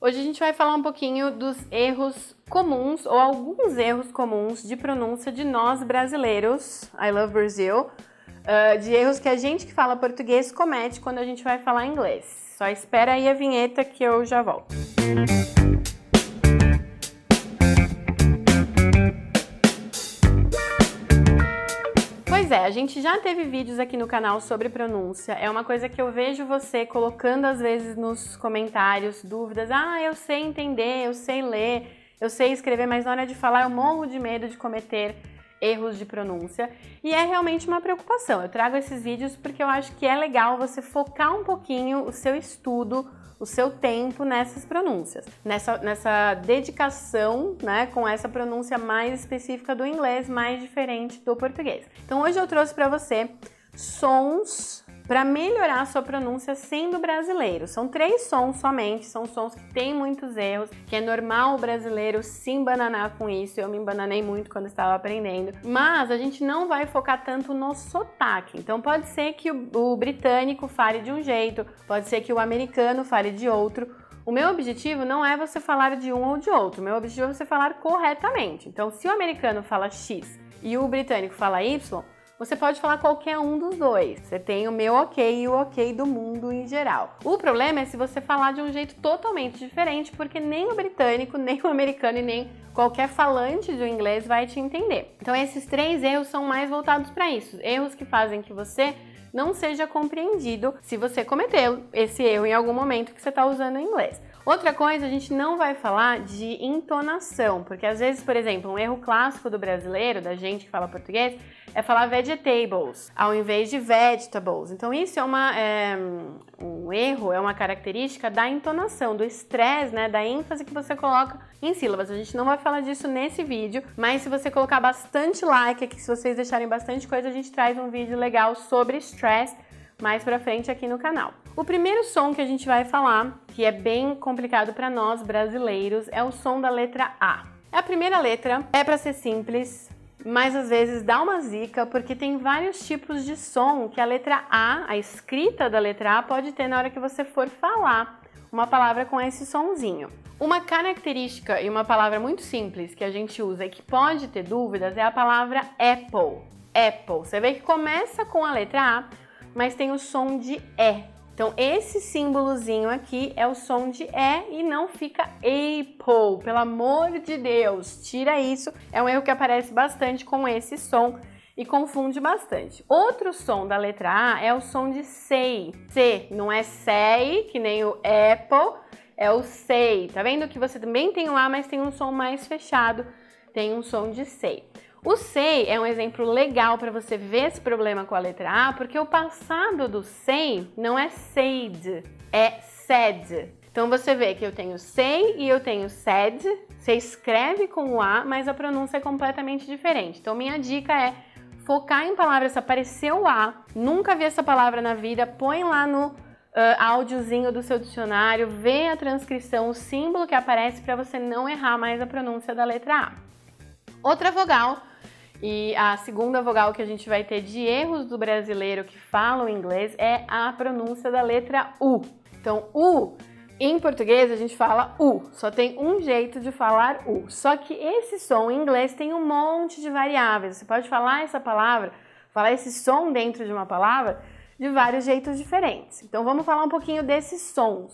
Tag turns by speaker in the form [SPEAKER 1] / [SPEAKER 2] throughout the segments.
[SPEAKER 1] Hoje a gente vai falar um pouquinho dos erros comuns, ou alguns erros comuns de pronúncia de nós brasileiros, I love Brazil, de erros que a gente que fala português comete quando a gente vai falar inglês. Só espera aí a vinheta que eu já volto. Pois é, a gente já teve vídeos aqui no canal sobre pronúncia, é uma coisa que eu vejo você colocando às vezes nos comentários, dúvidas, eu sei entender, eu sei ler, eu sei escrever, mas na hora de falar eu morro de medo de cometer erros de pronúncia e é realmente uma preocupação. Eu trago esses vídeos porque eu acho que é legal você focar um pouquinho o seu estudo, o seu tempo nessas pronúncias, nessa dedicação, né, com essa pronúncia mais específica do inglês, mais diferente do português. Então hoje eu trouxe para você sons para melhorar a sua pronúncia sendo brasileiro. São 3 sons somente, são sons que têm muitos erros, que é normal o brasileiro se embananar com isso, eu me embananei muito quando estava aprendendo, mas a gente não vai focar tanto no sotaque. Então pode ser que o britânico fale de um jeito, pode ser que o americano fale de outro. O meu objetivo não é você falar de um ou de outro, o meu objetivo é você falar corretamente. Então se o americano fala X e o britânico fala Y, você pode falar qualquer um dos dois. Você tem o meu ok e o ok do mundo em geral. O problema é se você falar de um jeito totalmente diferente, porque nem o britânico, nem o americano e nem qualquer falante do inglês vai te entender. Então esses 3 erros são mais voltados para isso. Erros que fazem que você não seja compreendido se você cometeu esse erro em algum momento que você está usando o inglês. Outra coisa, a gente não vai falar de entonação, porque às vezes, por exemplo, um erro clássico do brasileiro, da gente que fala português, é falar vegetables, ao invés de vegetables. Então isso é um erro, é uma característica da entonação, do estresse, né, da ênfase que você coloca em sílabas. A gente não vai falar disso nesse vídeo, mas se você colocar bastante like aqui, se vocês deixarem bastante coisa, a gente traz um vídeo legal sobre stress mais pra frente aqui no canal. O primeiro som que a gente vai falar, que é bem complicado para nós brasileiros, é o som da letra A. A primeira letra é para ser simples, mas às vezes dá uma zica, porque tem vários tipos de som que a letra A, a escrita da letra A, pode ter na hora que você for falar uma palavra com esse sonzinho. Uma característica e uma palavra muito simples que a gente usa e que pode ter dúvidas é a palavra apple. Apple. Você vê que começa com a letra A, mas tem o som de E. Então esse símbolozinho aqui é o som de E e não fica apple, pelo amor de Deus, tira isso. É um erro que aparece bastante com esse som e confunde bastante. Outro som da letra A é o som de sei. C, não é say, que nem o apple, é o say. Tá vendo que você também tem o A, mas tem um som mais fechado, tem um som de say. O say é um exemplo legal para você ver esse problema com a letra A, porque o passado do say não é said, é said. Então você vê que eu tenho say e eu tenho said, você escreve com o A, mas a pronúncia é completamente diferente. Então minha dica é focar em palavras, se aparecer o A, nunca vi essa palavra na vida, põe lá no áudiozinho do seu dicionário, vê a transcrição, o símbolo que aparece para você não errar mais a pronúncia da letra A. Outra vogal, e a segunda vogal que a gente vai ter de erros do brasileiro que fala o inglês é a pronúncia da letra U. Então, U, em português a gente fala U, só tem um jeito de falar U. Só que esse som em inglês tem um monte de variáveis. Você pode falar essa palavra, falar esse som dentro de uma palavra de vários jeitos diferentes. Então, vamos falar um pouquinho desses sons.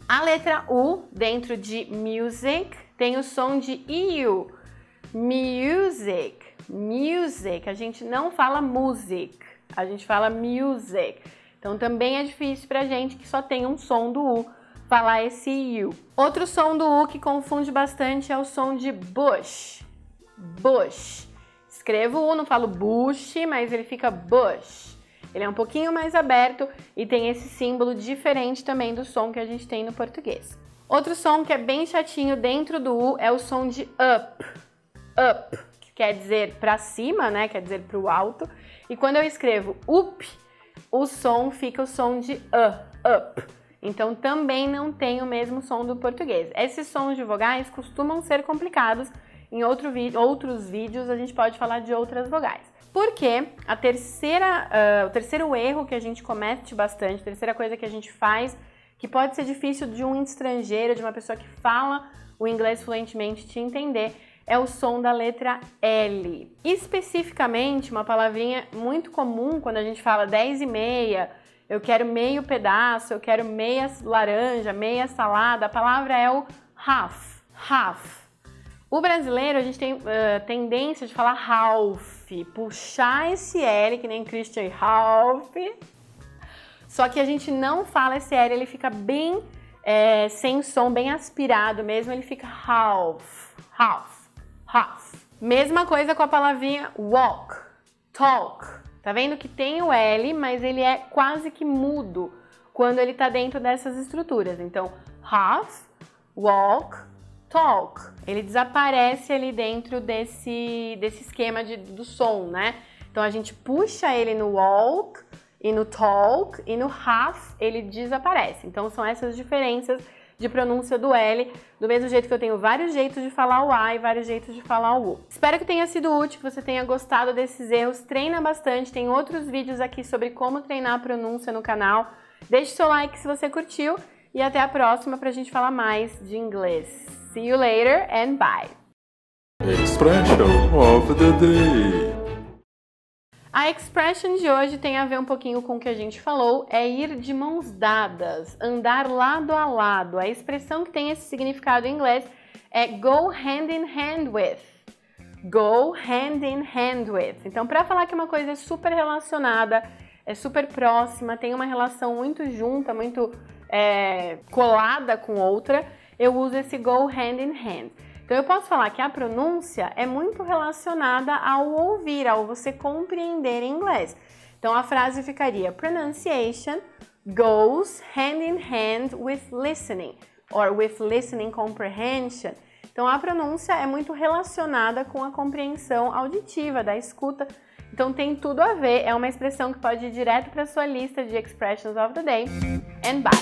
[SPEAKER 1] A letra U, dentro de music, tem o som de IU. Music, music, a gente não fala music, a gente fala music. Então também é difícil pra gente que só tem um som do U falar esse U. Outro som do U que confunde bastante é o som de bush, bush. Escrevo U, não falo bush, mas ele fica bush. Ele é um pouquinho mais aberto e tem esse símbolo diferente também do som que a gente tem no português. Outro som que é bem chatinho dentro do U é o som de up. Up, que quer dizer para cima, né? Quer dizer para o alto. E quando eu escrevo up, o som fica o som de up. Então também não tem o mesmo som do português. Esses sons de vogais costumam ser complicados. Em outros vídeos a gente pode falar de outras vogais. Porque o terceiro erro que a gente comete bastante, a terceira coisa que a gente faz que pode ser difícil de um estrangeiro, de uma pessoa que fala o inglês fluentemente te entender, é o som da letra L. Especificamente, uma palavrinha muito comum quando a gente fala 10:30, eu quero meio pedaço, eu quero meia laranja, meia salada, a palavra é o half, half. O brasileiro, a gente tem tendência de falar half, puxar esse L, que nem Christian half, só que a gente não fala esse L, ele fica bem sem som, bem aspirado mesmo, ele fica half, half. Half. Mesma coisa com a palavrinha walk, talk. Tá vendo que tem o L, mas ele é quase que mudo quando ele tá dentro dessas estruturas. Então, half, walk, talk. Ele desaparece ali dentro desse esquema do som, né? Então, a gente puxa ele no walk e no talk, e no half ele desaparece. Então, são essas diferenças de pronúncia do L, do mesmo jeito que eu tenho vários jeitos de falar o A e vários jeitos de falar o U. Espero que tenha sido útil, que você tenha gostado desses erros. Treina bastante, tem outros vídeos aqui sobre como treinar a pronúncia no canal. Deixe seu like se você curtiu e até a próxima pra gente falar mais de inglês. See you later and bye!
[SPEAKER 2] Expression of the day.
[SPEAKER 1] A expression de hoje tem a ver um pouquinho com o que a gente falou, é ir de mãos dadas, andar lado a lado. A expressão que tem esse significado em inglês é go hand in hand with. Go hand in hand with. Então, para falar que uma coisa é super relacionada, é super próxima, tem uma relação muito junta, muito colada com outra, eu uso esse go hand in hand. Então, eu posso falar que a pronúncia é muito relacionada ao ouvir, ao você compreender em inglês. Então, a frase ficaria: pronunciation goes hand in hand with listening, or with listening comprehension. Então, a pronúncia é muito relacionada com a compreensão auditiva, da escuta. Então, tem tudo a ver, é uma expressão que pode ir direto para a sua lista de expressions of the day. And bye!